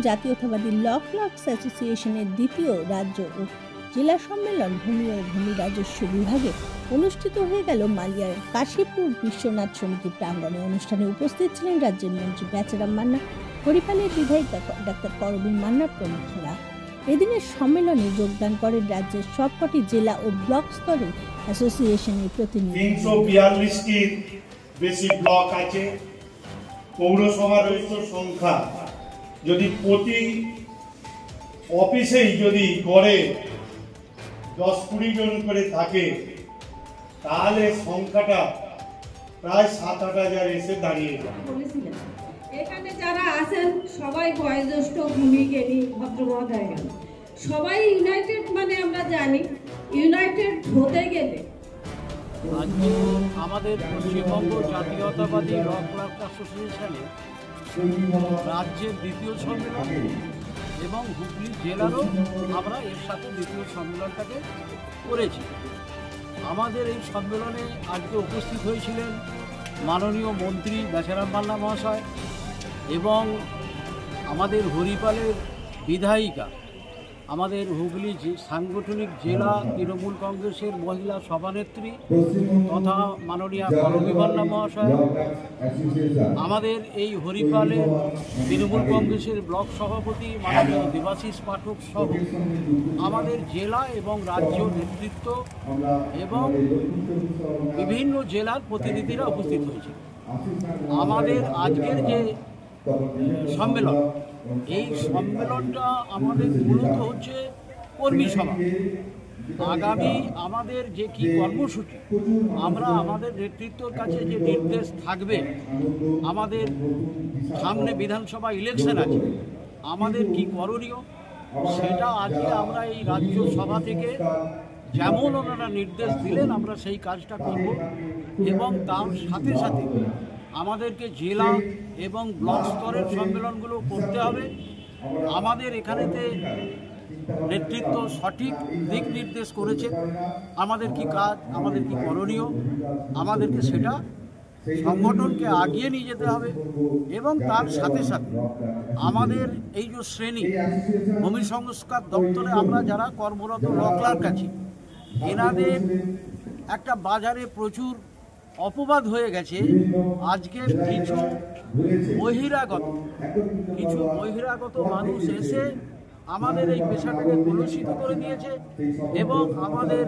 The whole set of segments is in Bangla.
জাতীয়তাবাদী ল ক্লার্কস অ্যাসোসিয়েশনের দ্বিতীয় রাজ্য ও জেলা সম্মেলন ভূমি ও ভূমি রাজস্ব বিভাগে অনুষ্ঠিত হয়ে গেল মালিয়ার কাশীপুর বিশ্বনাথ সমিতি প্রাঙ্গণে। অনুষ্ঠানে উপস্থিত ছিলেন রাজ্যের মন্ত্রী বেচারাম মান্না, হরিপালের বিধায়ক ডাক্তার করবীর মান্না প্রমুখরা। এদিনের সম্মেলনে যোগদান করেন রাজ্যের সবকটি জেলা ও ব্লক স্তরের অ্যাসোসিয়েশনের প্রতিনিধি। 342টির বেশি ব্লক আছে, পৌরসভা রয়েছে সংখ্যা যদি প্রতি অফিসেই যদি গড়ে 10-20 জন করে থাকে তাহলে সংখ্যাটা প্রায় 7-8 হাজার এসে দাঁড়িয়ে যায়। এখানে যারা আছেন সবাই বয়োজ্যেষ্ঠ ভূমিজ্ঞানী ভদ্রমহোদয়গণ, সবাই ইউনাইটেড, মানে আমরা জানি ইউনাইটেড হতে গেলে আজকে আমাদের পশ্চিমবঙ্গ জাতীয়তাবাদী ল ক্লার্কস অ্যাসোসিয়েশনে রাজ্যের দ্বিতীয় সম্মেলন এবং হুগলি জেলারও আমরা এর সাথে দ্বিতীয় সম্মেলনটাকে করেছি। আমাদের এই সম্মেলনে আজকে উপস্থিত হয়েছিলেন মাননীয় মন্ত্রী বেচারাম মান্না মহাশয় এবং আমাদের হরিপালের বিধায়িকা, আমাদের হুগলি সাংগঠনিক জেলা তৃণমূল কংগ্রেসের মহিলা সভানেত্রী তথা মাননীয়া করবীর মান্না মহাশয়, আমাদের এই হরিপালের তৃণমূল কংগ্রেসের ব্লক সভাপতি মাননীয় দেবাশিস পাঠক সহ আমাদের জেলা এবং রাজ্য নেতৃত্ব এবং বিভিন্ন জেলার প্রতিনিধিরা উপস্থিত হয়েছে। আমাদের আজকের যে সম্মেলন, এই সম্মেলনটা আমাদের মূলত হচ্ছে কর্মী সভা। আগামী আমাদের যে কি কর্মসূচি, আমরা আমাদের নেতৃত্বর কাছে যে নির্দেশ থাকবে, আমাদের সামনে বিধানসভা ইলেকশন আছে, আমাদের কি করণীয় সেটা আজকে আমরা এই রাজ্য সভা থেকে যেমন ওনারা নির্দেশ দিলেন আমরা সেই কাজটা করব এবং তার সাথে সাথে আমাদেরকে জেলা এবং ব্লক স্তরের সম্মেলনগুলো করতে হবে। আমাদের এখানেতে নেতৃত্ব সঠিক দিক নির্দেশ করেছে, আমাদের কি কাজ, আমাদের কি করণীয়, আমাদেরকে সেটা সংগঠনকে আগিয়ে নিয়ে যেতে হবে এবং তার সাথে সাথে আমাদের এই যে শ্রেণী ভূমি সংস্কার দপ্তরে আমরা যারা কর্মরত ল ক্লার্ক আছি, এনাদের একটা বাজারে প্রচুর অপবাদ হয়ে গেছে। আজকে কিছু বহিরাগত মানুষ এসে আমাদের এই পেশাটাকে কলুষিত করে দিয়েছে এবং আমাদের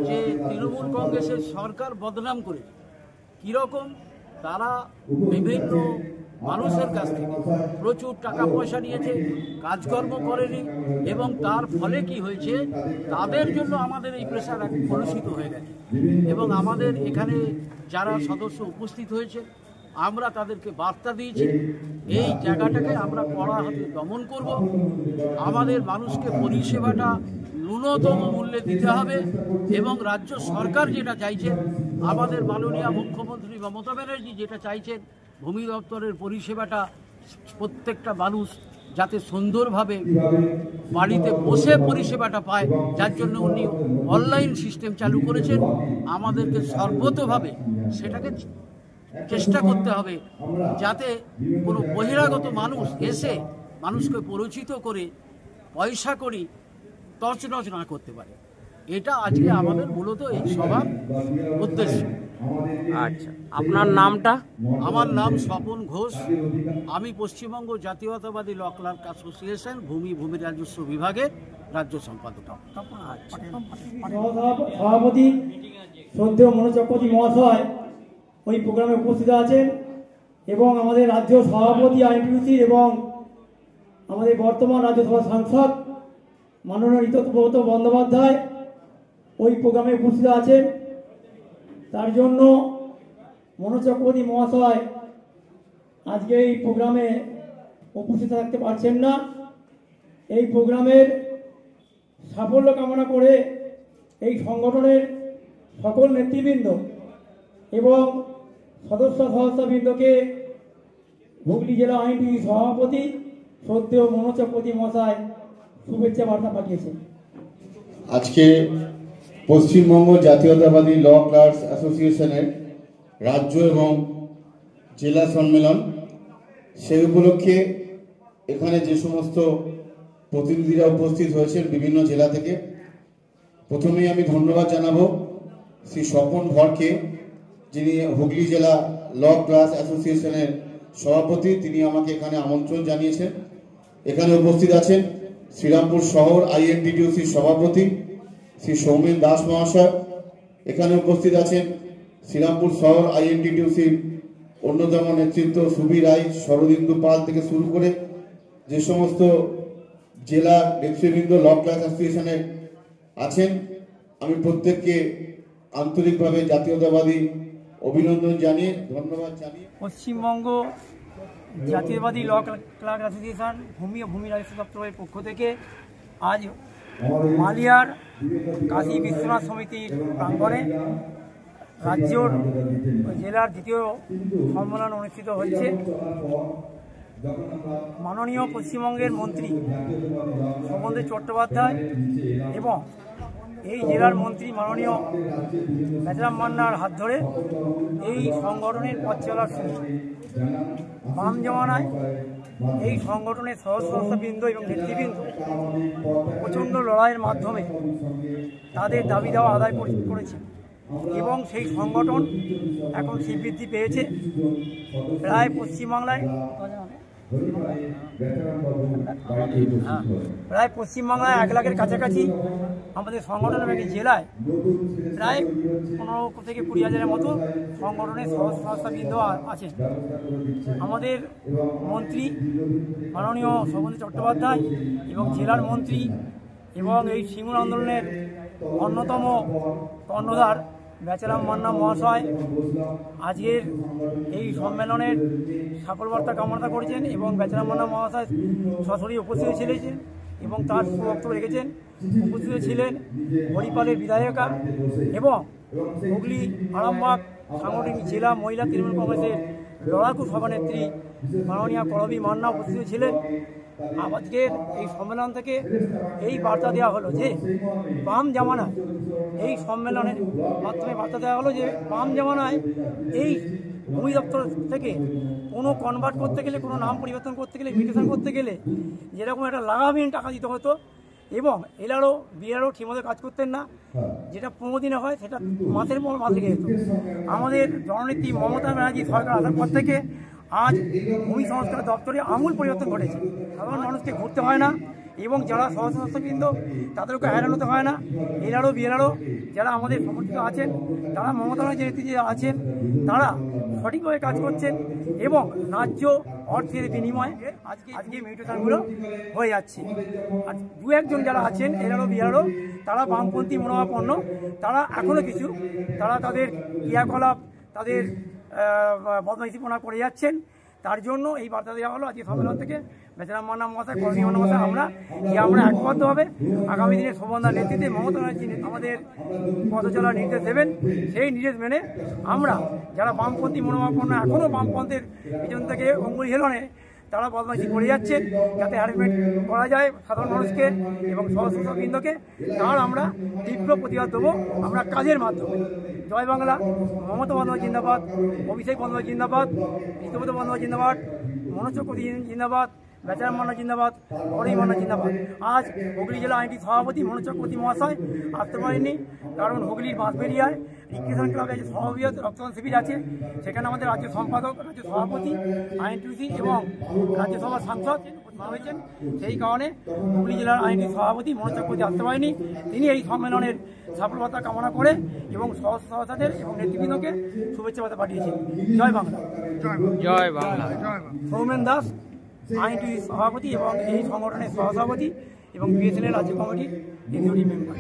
যে তৃণমূল কংগ্রেসের সরকার বদনাম করেছে। কীরকম? তারা বিভিন্ন মানুষের কাছ থেকে প্রচুর টাকা পয়সা নিয়েছে, কাজকর্ম করেনি এবং তার ফলে কি হয়েছে, তাদের জন্য আমাদের এই প্রেশার কলুষিত হয়ে গেছে এবং আমাদের এখানে যারা সদস্য উপস্থিত হয়েছে আমরা তাদেরকে বার্তা দিয়েছি এই জায়গাটাকে আমরা কড়া হাতে দমন করব। আমাদের মানুষকে পরিষেবাটা ন্যূনতম মূল্যে দিতে হবে এবং রাজ্য সরকার যেটা চাইছে, আমাদের মাননীয় মুখ্যমন্ত্রী মমতা ব্যানার্জি যেটা চাইছেন, ভূমি দপ্তরের পরিষেবাটা প্রত্যেকটা মানুষ যাতে সুন্দরভাবে বাড়িতে বসে পরিষেবাটা পায়, যার জন্য উনি অনলাইন সিস্টেম চালু করেছেন। আমাদেরকে সর্বতোভাবে সেটাকে চেষ্টা করতে হবে যাতে কোনো বহিরাগত মানুষ এসে মানুষকে পরিচিত করে পয়সা করি তছনছ না করতে পারে। এটা আজকে আমাদের মূলত এই সভার উদ্দেশ্য। আচ্ছা, আপনার নামটা? আমার নাম স্বপন ঘোষ, আমি পশ্চিমবঙ্গ জাতীয়তাবাদী ল ক্লার্ক অ্যাসোসিয়েশন ভূমি রাজস্ব বিভাগের রাজ্য সম্পাদক। সভাপতি শ্রদ্ধেয় মনোজ চক্রবর্তী মহাশয় ওই প্রোগ্রামে উপস্থিত আছেন এবং আমাদের রাজ্য সভাপতি আইনপিউসি এবং আমাদের বর্তমান রাজ্যসভা সাংসদ মাননীয় ঋতব্রত বন্দ্যোপাধ্যায় ওই প্রোগ্রামে উপস্থিত আছেন। তার জন্য মনোজ চক্রবর্তী মহাশয় আজকে এই প্রোগ্রামে উপস্থিত থাকতে পারছেন না। এই প্রোগ্রামের সাফল্য কামনা করে এই সংগঠনের সকল নেতৃবৃন্দ এবং সদস্যবৃন্দকে হুগলি জেলা আইনজীবী সভাপতি শ্রদ্ধেয় মনোজ চক্রবর্তী মহাশয় শুভেচ্ছা বার্তা পাঠিয়েছেন। আজকে পশ্চিমবঙ্গ জাতীয়তাবাদী ল ক্লার্কস অ্যাসোসিয়েশনের রাজ্য এবং জেলা সম্মেলন, সেই উপলক্ষে এখানে যে সমস্ত প্রতিনিধিরা উপস্থিত হয়েছেন বিভিন্ন জেলা থেকে, প্রথমেই আমি ধন্যবাদ জানাবো শ্রী স্বপন ভরকে, যিনি হুগলি জেলা ল ক্লাস অ্যাসোসিয়েশনের সভাপতি। তিনি আমাকে এখানে আমন্ত্রণ জানিয়েছেন। এখানে উপস্থিত আছেন শ্রীরামপুর শহর আইএনটিটিউসির সভাপতি শ্রী সৌমেন দাস মহাশয়। এখানে উপস্থিত আছেন শ্রীরামপুর শহর আইএনটিটিউসির অন্যতম নেতৃত্ব সুবীর রায়, শরদিন্দু পাল থেকে শুরু করে যে সমস্ত জেলা নেতৃবৃন্দ ল ক্লাস অ্যাসোসিয়েশনের আছেন, আমি প্রত্যেককে আন্তরিকভাবে জাতীয়তাবাদী অভিনন্দন জানিয়ে ধন্যবাদ জানিয়ে পশ্চিমবঙ্গ জাতীয়তাবাদী ল ক্লাস অ্যাসোসিয়েশন ভূমি ও ভূমি রাজস্ব দপ্তরের পক্ষ থেকে আজ মালিয়ার কাশী বিশ্বনাথ সমিতির প্রাঙ্গণে রাজ্যর জেলার দ্বিতীয় সম্মেলন অনুষ্ঠিত হচ্ছে। মাননীয় পশ্চিমবঙ্গের মন্ত্রী শোভনদেব চট্টোপাধ্যায় এবং এই জেলার মন্ত্রী মাননীয় বেচারাম মান্নার হাত ধরে এই সংগঠনের পথ চলা শুরু। বাম জমানায় এই সংগঠনের সদস্যবৃন্দ এবং নেতৃবৃন্দ প্রচণ্ড লড়াইয়ের মাধ্যমে তাদের দাবি দেওয়া আদায় করেছে এবং সেই সংগঠন এখন স্বীকৃতি পেয়েছে। প্রায় পশ্চিমবাংলায় 1 লাখের কাছাকাছি আমাদের সংগঠন এবং এই জেলায় প্রায় 15 থেকে 20 হাজারের মতো সংগঠনের সদস্যবৃন্দ আছেন। আমাদের মন্ত্রী মাননীয় শোভনদেব চট্টোপাধ্যায় এবং জেলার মন্ত্রী এবং এই সিঙ্গুর আন্দোলনের অন্যতম কর্ণধার বেচারাম মান্না মহাশয় আজকের এই সম্মেলনের সাফল বার্তা কামনা করেছেন এবং বেচারাম মান্না মহাশয় সরাসরি উপস্থিত ছিলেন এবং তার সুবক্তব্য রেখেছেন। উপস্থিত ছিলেন হরিপালের বিধায়িকা এবং হুগলি আরামবাগ সাংগঠনিক জেলা মহিলা তৃণমূল কংগ্রেসের লড়াকু সভানেত্রী মাননীয়া করবী মান্না উপস্থিত ছিলেন। আজকের এই সম্মেলন থেকে এই বার্তা দেওয়া হলো যে বাম জামানায় এই সম্মেলনের মাধ্যমে বার্তা দেওয়া হলো যে বাম জামানায় এই ভূমি দপ্তর থেকে কোনো কনভার্ট করতে গেলে, কোনো নাম পরিবর্তন করতে গেলে, মিউটেশন করতে গেলে যেরকম একটা লাগামহীন টাকা দিতে হতো এবং এলআরও বিআরও ঠিকমতো কাজ করতেন না, যেটা 15 দিনে হয় সেটা মাসের পর মাস লেগে যেত। আমাদের জননেত্রী মমতা ব্যানার্জি সরকার আসার পর থেকে আজ ভূমি সংস্কার দপ্তরে আমূল পরিবর্তন ঘটেছে। সাধারণ মানুষকে ঘুরতে হয় না এবং যারা সদস্যবৃন্দ তাদেরকে হয়রান হতে হয় না। এলআরও বিএলআরও যারা আমাদের সমর্থিত আছেন, তারা মমতা ব্যানার্জি নেতৃত্বে আছেন, তারা সঠিকভাবে কাজ করছেন এবং ন্যায্য অর্থের বিনিময়ে আজকে মিউটেশনগুলো হয়ে যাচ্ছে। আর 2-1 যারা আছেন এলআরও বিএলআরও, তারা বামপন্থী মনোভাবাপন্ন, তারা এখনও কিছু তারা তাদের ক্রিয়াকলাপ, তাদের বদমাইশিপনা করে যাচ্ছেন। তার জন্য এই বার্তা দেওয়া হলো আজকে সম্মেলন থেকে বেচারাম মান্না মহাশয়, করবী মান্না মহাশয়, আমরা একবদ্ধভাবে আগামী দিনে শোভনদার নেতৃত্বে মমতা ব্যানার্জি আমাদের পথ চলার নির্দেশ দেবেন। সেই নির্দেশ মেনে আমরা যারা বামপন্থী মনোভাবাপন্ন এখনও বামপন্থের পিছন থেকে অঙ্গুলি হেলনে তারা বদমাইশি করে যাচ্ছেন, যাতে হ্যারাসমেন্ট করা যায় সাধারণ মানুষকে এবং সদস্যবৃন্দকে, তার আমরা তীব্র প্রতিবাদ দেবো আমরা কাজের মাধ্যমে। জয় বাংলা। মমতা বন্দ্যোপাধ্যায় জিন্দাবাদ, অভিষেক বন্দ্যোপাধ্যায় জিন্দাবাদ, ঋতুব্রত বন্দ্যোপাধ্যায় জিন্দাবাদ, মনোজ চক্রবর্তী জিন্দাবাদ, বেচারাম মান্না জিন্দাবাদ, করবী মান্না জিন্দাবাদ। আজ হুগলি জেলা আইনটি সভাপতি মনোজ চক্রবর্তী মহাশয় আসতে পারেননি, কারণ হুগলির বাঁশবেড়িয়ায় রিক্রেশন ক্লাবে সহবিয়ত রক্তদান শিবির আছে। সেখানে আমাদের রাজ্য সম্পাদক, রাজ্য সভাপতি, আইনটিউসি এবং রাজ্যসভার সাংসদ হয়েছেন। সেই কারণে হুগলি জেলার আইনটি সভাপতি মনোজ চক্রবর্তী আসতে পারেনি। তিনি এই সম্মেলনের সফলতা কামনা করে এবং সহসভাদের এবং নেতৃবৃন্দকে শুভেচ্ছা বার্তা পাঠিয়েছেন। জয় বাংলা। জয় বাংলা। সৌমেন দাস আইনটিউসি সভাপতি এবং এই সংগঠনের সহসভাপতি এবং বিএসএনের রাজ্য কমিটির এক্সিকিউটিভ মেম্বার।